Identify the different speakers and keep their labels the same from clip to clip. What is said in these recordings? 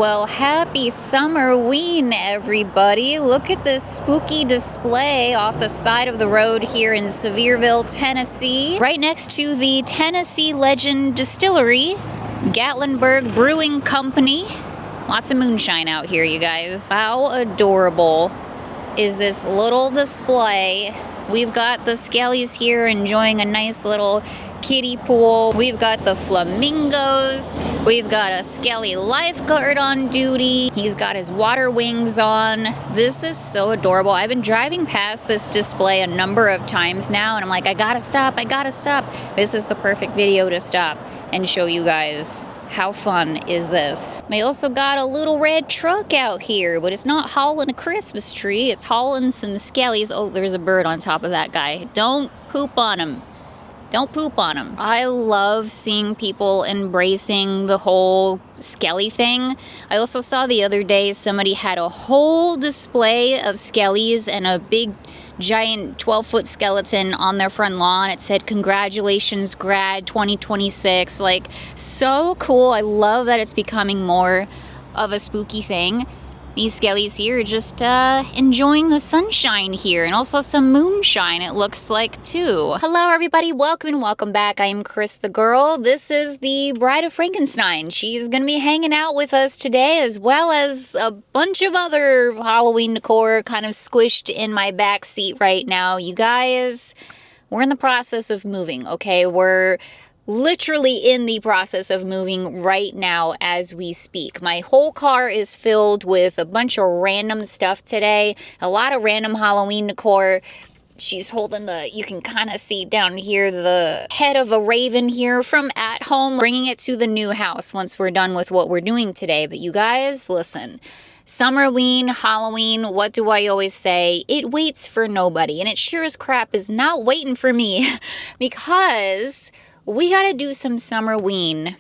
Speaker 1: Well, happy Summerween, everybody. Look at this spooky display off the side of the road here in Sevierville, Tennessee. Right next to the Tennessee Legend Distillery, Gatlinburg Brewing Company. Lots of moonshine out here, you guys. How adorable is this little display? We've got the Skellies here enjoying a nice little kiddie pool. We've got the flamingos. We've got a Skelly lifeguard on duty. He's got his water wings on. This is so adorable. I've been driving past this display a number of times now, and I'm like, I gotta stop. This is the perfect video to stop and show you guys. How fun is this? They also got a little red truck out here, but it's not hauling a Christmas tree. It's hauling some Skellies. Oh, there's a bird on top of that guy. Don't poop on him. Don't poop on him. I love seeing people embracing the whole Skelly thing. I also saw the other day somebody had a whole display of Skellies and a big giant 12-foot skeleton on their front lawn. It said, "Congratulations, grad 2026. Like, so cool. I love that it's becoming more of a spooky thing. These Skellies here are just enjoying the sunshine here, and also some moonshine, it looks like, too. Hello, everybody. Welcome and welcome back. I am CrisTheGirl. This is the Bride of Frankenstein. She's going to be hanging out with us today, as well as a bunch of other Halloween decor kind of squished in my back seat right now. You guys, we're in the process of moving, okay? We're literally in the process of moving right now as we speak. My whole car is filled with a bunch of random stuff today. A lot of random Halloween decor. She's holding you can kind of see down here, the head of a raven here from at home, bringing it to the new house once we're done with what we're doing today. But you guys, listen. Summerween, Halloween, what do I always say? It waits for nobody. And it sure as crap is not waiting for me because we gotta do some Summerween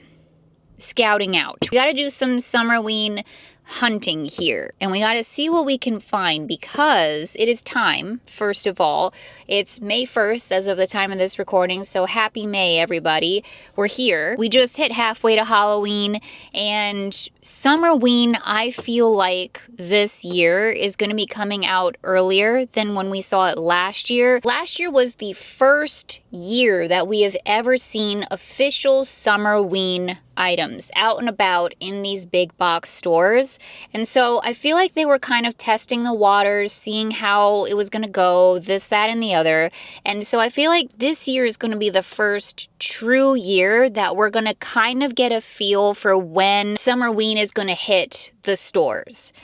Speaker 1: scouting out. We gotta do some Summerween hunting here, and we gotta see what we can find because it is time. First of all, it's May 1st as of the time of this recording, so happy May, everybody. We're here. We just hit halfway to Halloween, and Summerween, I feel like this year is going to be coming out earlier than when we saw it last year. Last year was the first year that we have ever seen official Summerween items out and about in these big box stores. And so I feel like they were kind of testing the waters, seeing how it was going to go, this, that, and the other. And so I feel like this year is going to be the first true year that we're going to kind of get a feel for when Summerween is going to hit the stores.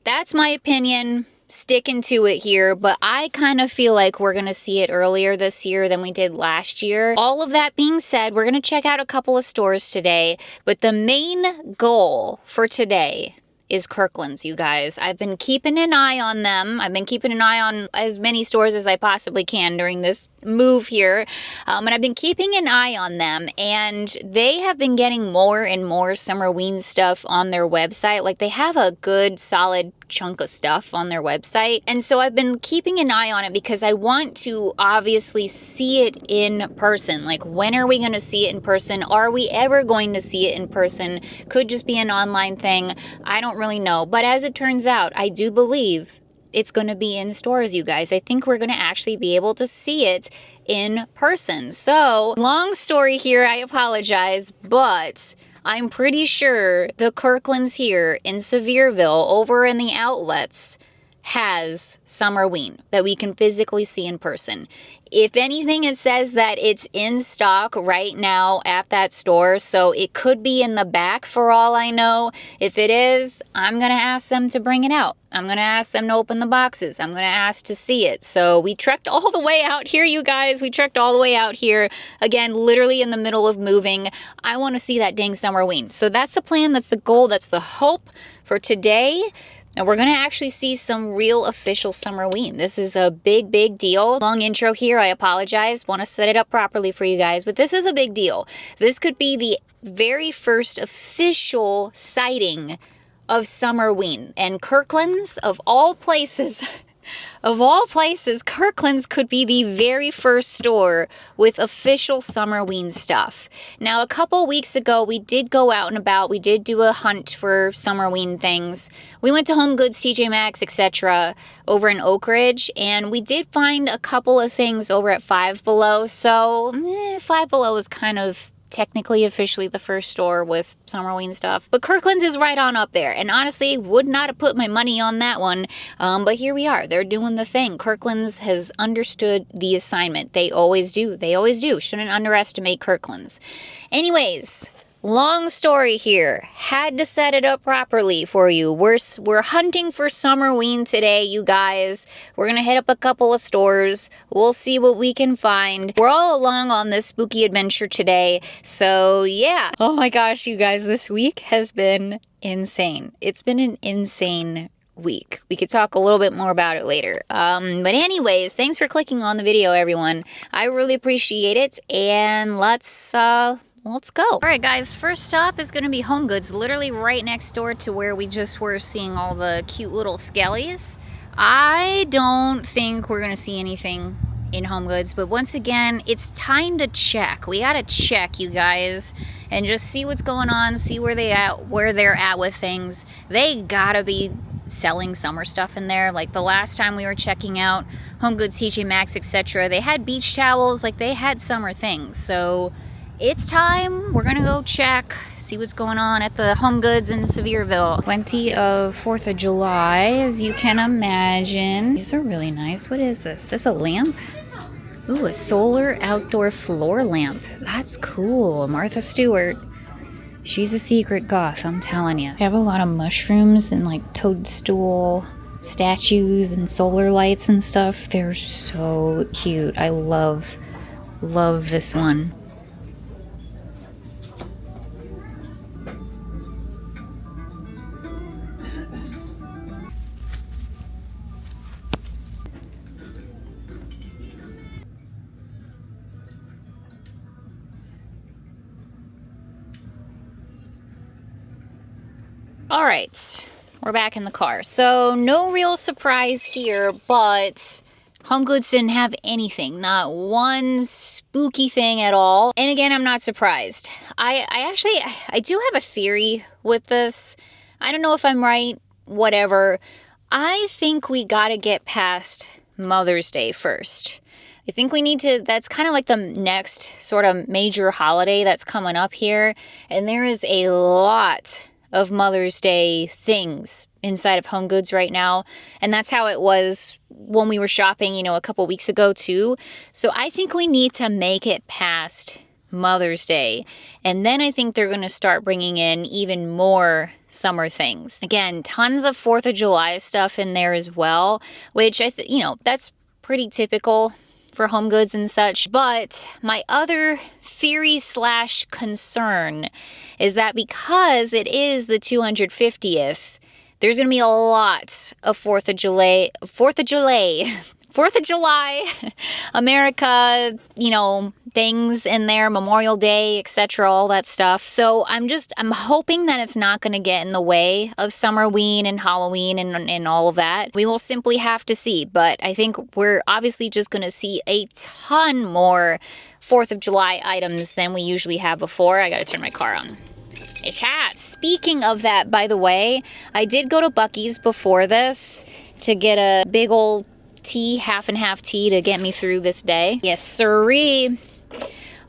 Speaker 1: That's my opinion. Sticking to it here, but I kind of feel like we're going to see it earlier this year than we did last year. All of that being said, we're going to check out a couple of stores today, but the main goal for today is Kirklands, you guys. I've been keeping an eye on them. I've been keeping an eye on as many stores as I possibly can during this move here. And I've been keeping an eye on them, and they have been getting more and more Summerween stuff on their website. Like, they have a good, solid chunk of stuff on their website. And so I've been keeping an eye on it because I want to obviously see it in person. Like, when are we going to see it in person? Are we ever going to see it in person? Could just be an online thing. I don't really know. But as it turns out, I do believe it's going to be in stores, you guys. I think we're going to actually be able to see it in person. So, long story here, I apologize, but I'm pretty sure the Kirklands here in Sevierville, over in the outlets, has Summerween that we can physically see in person. If anything, it says that it's in stock right now at that store, so it could be in the back for all I know. If it is, I'm going to ask them to bring it out. I'm going to ask them to open the boxes. I'm going to ask to see it. So we trekked all the way out here, you guys. We trekked all the way out here. Again, literally in the middle of moving. I want to see that dang Summerween. So that's the plan. That's the goal. That's the hope for today. And we're going to actually see some real official Summerween. This is a big, big deal. Long intro here. I apologize. Want to set it up properly for you guys. But this is a big deal. This could be the very first official sighting of Summerween. And Kirklands, of all places, Of all places, Kirkland's could be the very first store with official Summerween stuff. Now, a couple weeks ago, we did go out and about. We did do a hunt for Summerween things. We went to Homegoods, TJ Maxx, etc. over in Oak Ridge, and we did find a couple of things over at Five Below. So, Five Below is kind of technically officially the first store with Summerween stuff, but Kirkland's is right on up there, and honestly would not have put my money on that one, but here we are. They're doing the thing. Kirkland's has understood the assignment. They always do. Shouldn't underestimate Kirkland's. Anyways, long story here. Had to set it up properly for you. We're hunting for Summerween today, you guys. We're gonna hit up a couple of stores. We'll see what we can find. We're all along on this spooky adventure today, so yeah. Oh my gosh, you guys, this week has been insane. It's been an insane week. We could talk a little bit more about it later. But anyways, thanks for clicking on the video, everyone. I really appreciate it, and let's go. All right, guys, first stop is going to be Homegoods, literally right next door to where we just were seeing all the cute little skellies. I don't think we're going to see anything in Homegoods, but once again, it's time to check. We got to check, you guys, and just see what's going on, see where they're at with things. They got to be selling summer stuff in there. Like the last time we were checking out Homegoods, TJ Maxx, etc., they had beach towels, like they had summer things. So it's time. We're gonna go check, see what's going on at the Homegoods in Sevierville. Plenty of 4th of July, as you can imagine. These are really nice. What is this? This a lamp? Ooh, a solar outdoor floor lamp. That's cool. Martha Stewart. She's a secret goth, I'm telling you. They have a lot of mushrooms and like toadstool statues and solar lights and stuff. They're so cute. I love this one. All right, we're back in the car. So no real surprise here, but Homegoods didn't have anything, not one spooky thing at all. And again, I'm not surprised. I do have a theory with this. I don't know if I'm right, whatever. I think we gotta get past Mother's Day first. I think we need to, that's kind of like the next sort of major holiday that's coming up here. And there is a lot of Mother's Day things inside of Homegoods right now. And that's how it was when we were shopping, you know, a couple weeks ago too. So I think we need to make it past Mother's Day. And then I think they're going to start bringing in even more summer things. Again, tons of 4th of July stuff in there as well, which that's pretty typical for Homegoods and such. But my other theory / concern is that because it is the 250th, there's going to be a lot of 4th of July, America, things in there, Memorial Day, etc., all that stuff. So I'm hoping that it's not going to get in the way of Summerween and Halloween and all of that. We will simply have to see, but I think we're obviously just going to see a ton more 4th of July items than we usually have before. I got to turn my car on. It's hot. Speaking of that, by the way, I did go to Buc-ee's before this to get a big old tea, half and half tea to get me through this day. Yes, sirree.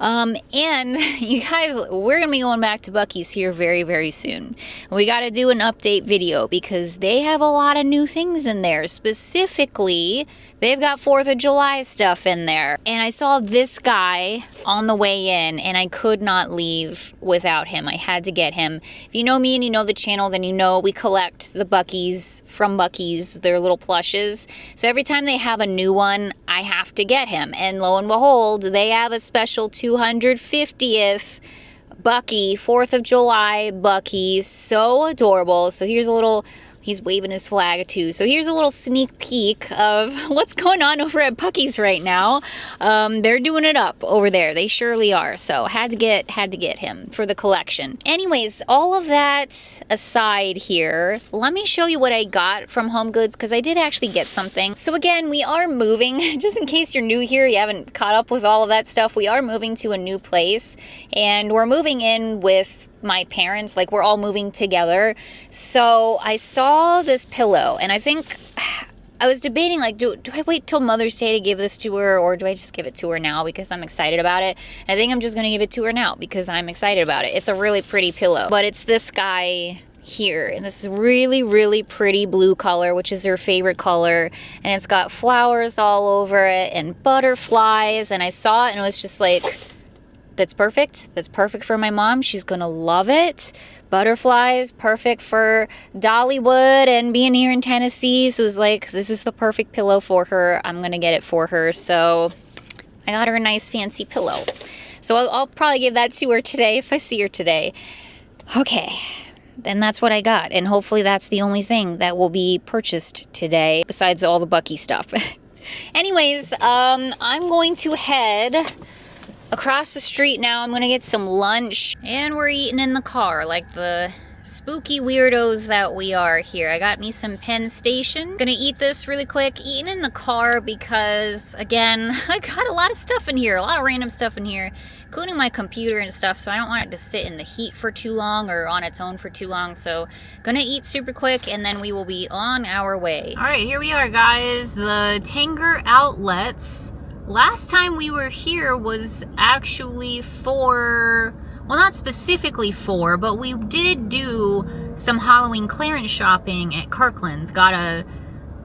Speaker 1: And you guys, we're going to be going back to Buc-ee's here very, very soon. We got to do an update video because they have a lot of new things in there. Specifically, they've got 4th of July stuff in there. And I saw this guy on the way in and I could not leave without him. I had to get him. If you know me and you know the channel, then you know we collect the Buc-ee's from Buc-ee's, their little plushes. So every time they have a new one, I have to get him. And lo and behold, they have a special 250th Buc-ee, 4th of July Buc-ee. So adorable. So here's a little He's waving his flag too. So here's a little sneak peek of what's going on over at Buc-ee's right now. They're doing it up over there. They surely are. So had to get him for the collection. Anyways, all of that aside here, let me show you what I got from Homegoods, because I did actually get something. So again, we are moving. Just in case you're new here, you haven't caught up with all of that stuff, we are moving to a new place, and we're moving in with my parents. Like, we're all moving together. So I saw this pillow, and I think I was debating, like, do I wait till Mother's Day to give this to her, or do I just give it to her now because I'm excited about it? I think I'm just going to give it to her now because I'm excited about it. It's a really pretty pillow, but it's this guy here, and this is really, really pretty blue color, which is her favorite color, and it's got flowers all over it and butterflies, and I saw it and it was just like, that's perfect. That's perfect for my mom. She's gonna love it. Butterflies, perfect for Dollywood and being here in Tennessee. So it was like, this is the perfect pillow for her. I'm gonna get it for her. So I got her a nice fancy pillow. So I'll probably give that to her today if I see her today. Okay, then that's what I got. And hopefully that's the only thing that will be purchased today besides all the Buc-ee stuff. Anyways, I'm going to head across the street now. I'm gonna get some lunch, and we're eating in the car like the spooky weirdos that we are here. I got me some Penn Station. Gonna eat this really quick, eating in the car because, again, I got a lot of stuff in here, a lot of random stuff in here, including my computer and stuff, so I don't want it to sit in the heat for too long or on its own for too long. So gonna eat super quick, and then we will be on our way. All right, here we are, guys. The Tanger Outlets. Last time we were here was actually for, well, not specifically for, but we did do some Halloween clearance shopping at Kirklands. Got a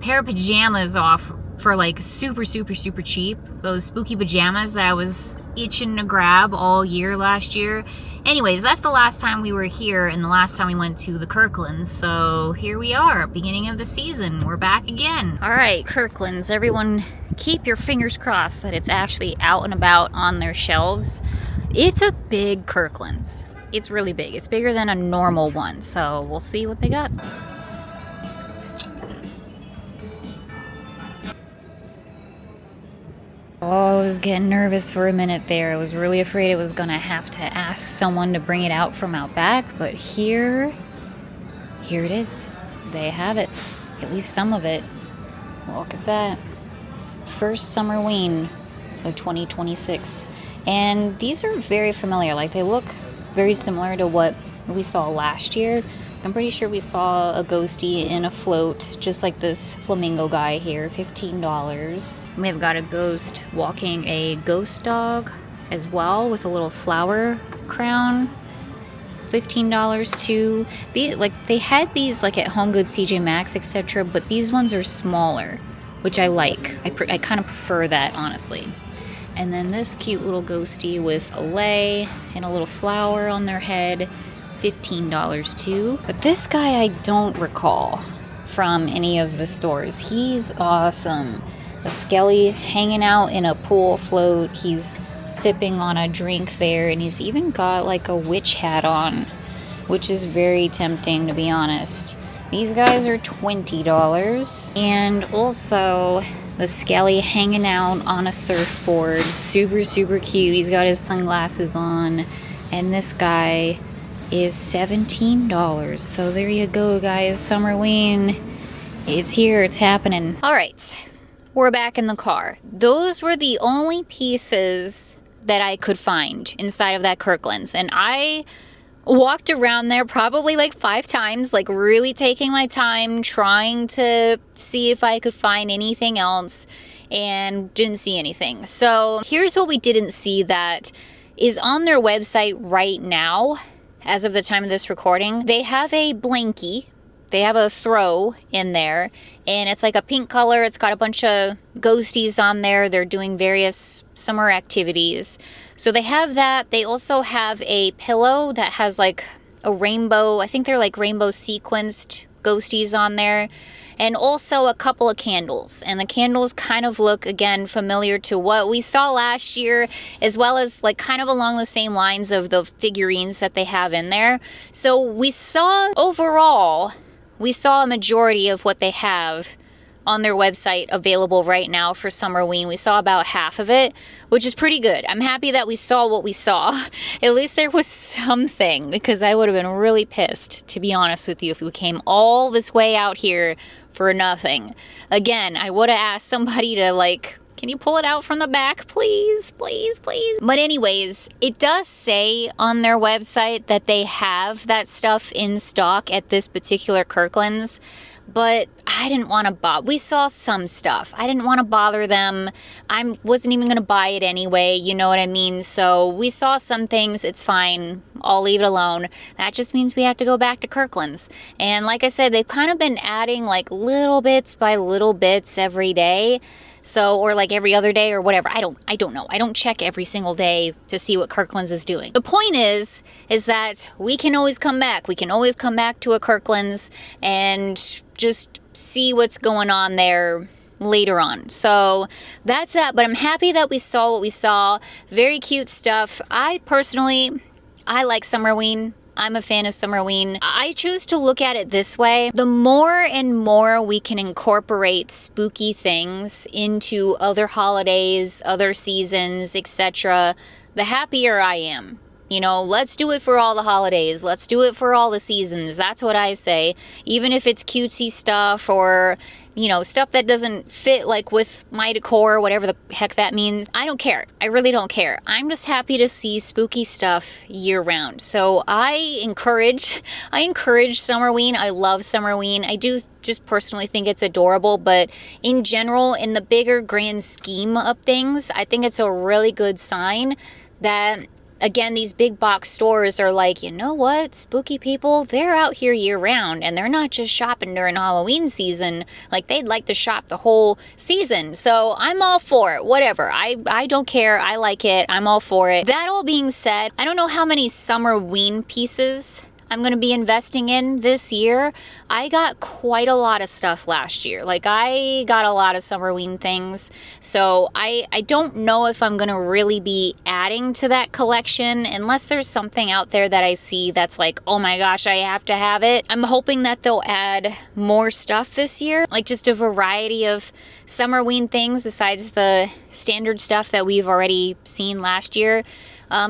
Speaker 1: pair of pajamas off for like super, super, super cheap. Those spooky pajamas that I was itching to grab all year last year. Anyways, that's the last time we were here and the last time we went to the Kirklands. So here we are, beginning of the season. We're back again. All right, Kirklands, everyone keep your fingers crossed that it's actually out and about on their shelves. It's a big Kirklands. It's really big. It's bigger than a normal one. So we'll see what they got. Oh, I was getting nervous for a minute there. I was really afraid I was gonna have to ask someone to bring it out from out back, but here it is. They have it. At least some of it. Look at that. First Summerween of 2026. And these are very familiar. Like, they look very similar to what we saw last year. I'm pretty sure we saw a ghostie in a float, just like this flamingo guy here, $15. We've got a ghost walking a ghost dog as well with a little flower crown, $15 too. They had these like at Homegoods, TJ Maxx, etc., but these ones are smaller, which I like. I kind of prefer that, honestly. And then this cute little ghostie with a lei and a little flower on their head, $15 too. But this guy I don't recall from any of the stores. He's awesome. A skelly hanging out in a pool float. He's sipping on a drink there, and he's even got like a witch hat on, which is very tempting, to be honest. These guys are $20. And also the skelly hanging out on a surfboard. Super, super cute. He's got his sunglasses on. And this guy is $17. So there you go, guys. Summerween. It's here. It's happening. All right. We're back in the car. Those were the only pieces that I could find inside of that Kirkland's. And I walked around there probably like 5 times, like really taking my time, trying to see if I could find anything else, and didn't see anything. So here's what we didn't see that is on their website right now. As of the time of this recording, they have a blankie. They have a throw in there, and it's like a pink color. It's got a bunch of ghosties on there. They're doing various summer activities. So they have that. They also have a pillow that has like a rainbow. I think they're like rainbow sequenced ghosties on there. And also a couple of candles. And the candles kind of look, again, familiar to what we saw last year, as well as like kind of along the same lines of the figurines that they have in there. So we saw overall we saw a majority of what they have on their website available right now for Summerween. We saw about half of it, which is pretty good. I'm happy that we saw what we saw. At least there was something, because I would have been really pissed, to be honest with you, if we came all this way out here for nothing. Again, I would have asked somebody to, like, can you pull it out from the back, please, please, please? But anyways, it does say on their website that they have that stuff in stock at this particular Kirklands, but I didn't want to bother. We saw some stuff. I didn't want to bother them. I wasn't even going to buy it anyway, you know what I mean? So we saw some things. It's fine. I'll leave it alone. That just means we have to go back to Kirkland's. And like I said, they've kind of been adding like little bits by little bits every day. So, or like every other day or whatever. I don't know. I don't check every single day to see what Kirkland's is doing. The point is that we can always come back. We can always come back to a Kirkland's and just see what's going on there later on. So that's that. But I'm happy that we saw what we saw. Very cute stuff. I like Summerween. I'm a fan of Summerween. I choose to look at it this way. The more and more we can incorporate spooky things into other holidays, other seasons, etc., the happier I am. You know, let's do it for all the holidays. Let's do it for all the seasons. That's what I say. Even if it's cutesy stuff or, you know, stuff that doesn't fit like with my decor, whatever the heck that means. I don't care. I really don't care. I'm just happy to see spooky stuff year round. So I encourage Summerween. I love Summerween. I do just personally think it's adorable, but in general, in the bigger grand scheme of things, I think it's a really good sign that, again, these big box stores are like, you know what, spooky people, they're out here year round and they're not just shopping during Halloween season. Like, they'd like to shop the whole season. So I'm all for it, whatever. I don't care. I like it. I'm all for it. That all being said, I don't know how many Summerween pieces I'm going to be investing in this year. I got quite a lot of stuff last year. Like, I got a lot of Summerween things. So I don't know if I'm going to really be adding to that collection unless there's something out there that I see that's like, oh my gosh, I have to have it. I'm hoping that they'll add more stuff this year, like just a variety of Summerween things besides the standard stuff that we've already seen last year.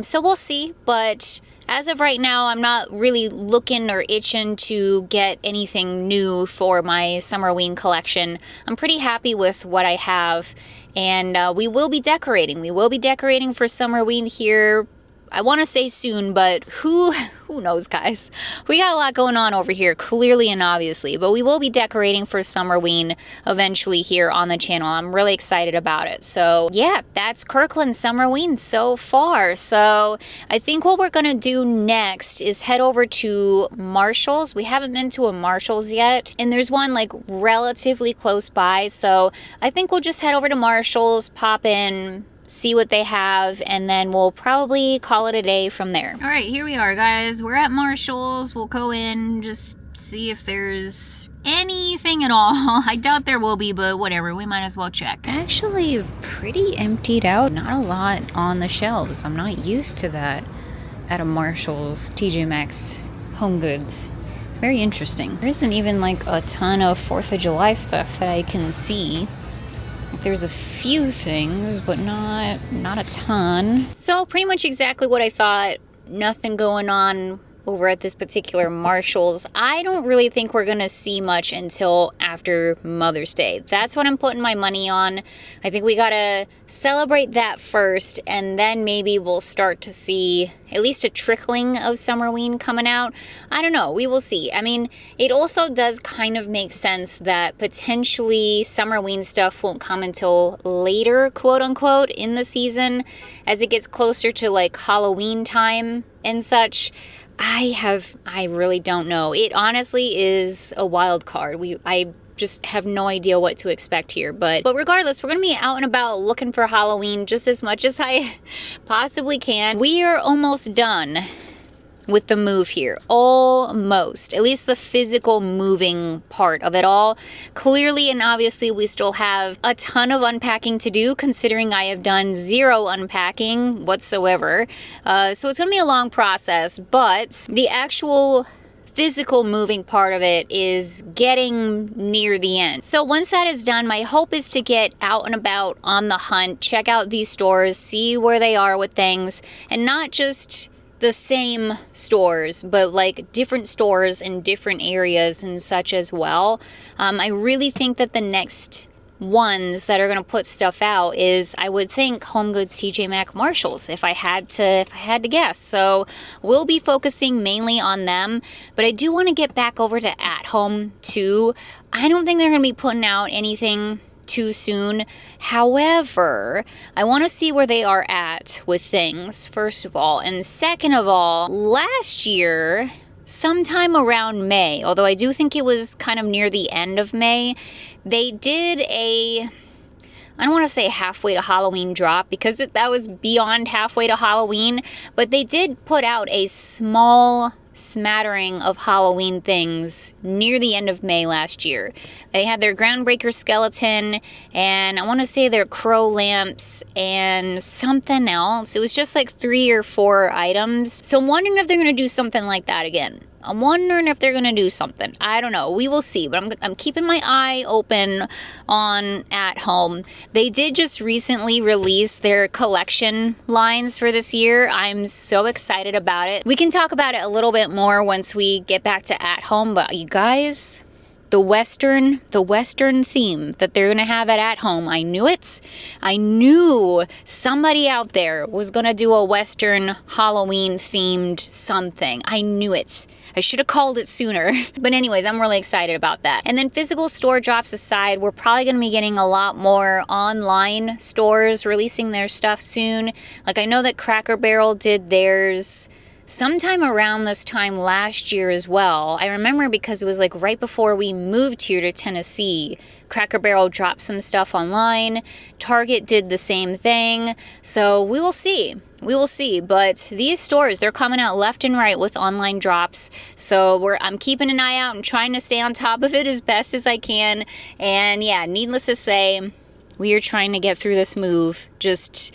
Speaker 1: So we'll see, but as of right now, I'm not really looking or itching to get anything new for my Summerween collection. I'm pretty happy with what I have, and we will be decorating. We will be decorating for Summerween here. I want to say soon, but who knows, guys? We got a lot going on over here, clearly and obviously, but we will be decorating for Summerween eventually here on the channel. I'm really excited about it. So yeah, that's Kirkland Summerween so far. So I think what we're going to do next is head over to Marshall's. We haven't been to a Marshall's yet, and there's one like relatively close by. So I think we'll just head over to Marshall's, pop in, see what they have, and then we'll probably call it a day from there. All right, here we are, guys. We're at Marshall's. We'll go in, just see if there's anything at all. I doubt there will be, but whatever. We might as well check. Actually, pretty emptied out. Not a lot on the shelves. I'm not used to that at a Marshall's, TJ Maxx, Homegoods. It's very interesting. There isn't even like a ton of 4th of July stuff that I can see. There's a few things, but not a ton. So pretty much exactly what I thought. Nothing going on over at this particular Marshall's. I don't really think we're gonna see much until after Mother's Day. That's what I'm putting my money on. I think we gotta celebrate that first, and then maybe we'll start to see at least a trickling of Summerween coming out. I don't know, we will see. I mean, it also does kind of make sense that potentially Summerween stuff won't come until later, quote unquote, in the season, as it gets closer to like Halloween time and such. I really don't know. It honestly is a wild card. I just have no idea what to expect here. But regardless, we're going to be out and about looking for Halloween just as much as I possibly can. We are almost done with the move here. Almost. At least the physical moving part of it all. Clearly and obviously we still have a ton of unpacking to do, considering I have done zero unpacking whatsoever. So it's going to be a long process, but the actual physical moving part of it is getting near the end. So once that is done, my hope is to get out and about on the hunt, check out these stores, see where they are with things, and not just the same stores, but like different stores in different areas and such as well. I really think that the next ones that are going to put stuff out is, I would think, Homegoods, TJ Maxx, Marshalls, if I had to guess. So we'll be focusing mainly on them, but I do want to get back over to At Home too. I don't think they're going to be putting out anything too soon. However, I want to see where they are at with things, first of all. And second of all, last year, sometime around May, although I do think it was kind of near the end of May, they did I don't want to say halfway to Halloween drop, because that was beyond halfway to Halloween, but they did put out a small smattering of Halloween things near the end of May last year. They had their Groundbreaker skeleton, and I want to say their crow lamps and something else. It was just like 3 or 4 items. So I'm wondering if they're going to do something like that again. I'm wondering if they're going to do something. I don't know. We will see. But I'm keeping my eye open on At Home. They did just recently release their collection lines for this year. I'm so excited about it. We can talk about it a little bit more once we get back to At Home. But you guys, the Western theme that they're going to have at Home, I knew it. I knew somebody out there was going to do a Western Halloween themed something. I knew it. I should have called it sooner. But anyways, I'm really excited about that. And then physical store drops aside, we're probably going to be getting a lot more online stores releasing their stuff soon. Like, I know that Cracker Barrel did theirs sometime around this time last year as well. I remember because it was like right before we moved here to Tennessee. Cracker Barrel dropped some stuff online. Target did the same thing. So we will see. We will see. But these stores, they're coming out left and right with online drops. So I'm keeping an eye out and trying to stay on top of it as best as I can. And yeah, needless to say, we are trying to get through this move just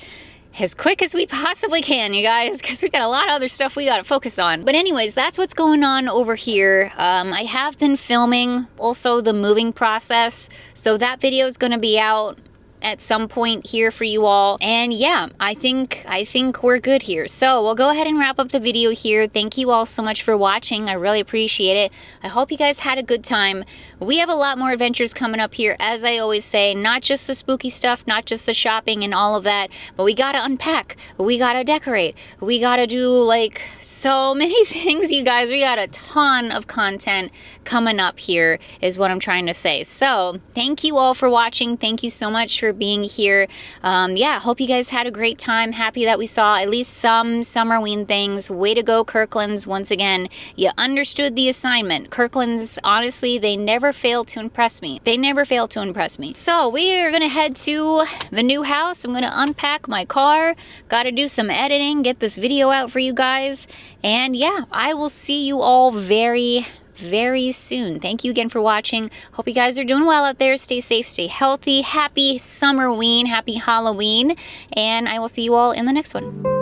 Speaker 1: as quick as we possibly can, you guys, because we got a lot of other stuff we got to focus on. But anyways, that's what's going on over here. I have been filming also the moving process, so that video is going to be out at some point here for you all. And yeah, I think we're good here. So we'll go ahead and wrap up the video here. Thank you all so much for watching. I really appreciate it. I hope you guys had a good time. We have a lot more adventures coming up here, as I always say, not just the spooky stuff, not just the shopping and all of that, but we gotta unpack, we gotta decorate, we gotta do like so many things, you guys. We got a ton of content coming up here is what I'm trying to say. So thank you all for watching. Thank you so much for being here. Yeah, hope you guys had a great time. Happy that we saw at least some Summerween things. Way to go, Kirklands. Once again, you understood the assignment. Kirklands, honestly, they never fail to impress me. They never fail to impress me. So we are going to head to the new house. I'm going to unpack my car. Got to do some editing, get this video out for you guys. And yeah, I will see you all very soon. Thank you again for watching. Hope you guys are doing well out there. Stay safe, stay healthy. Happy Summerween, happy Halloween, and I will see you all in the next one.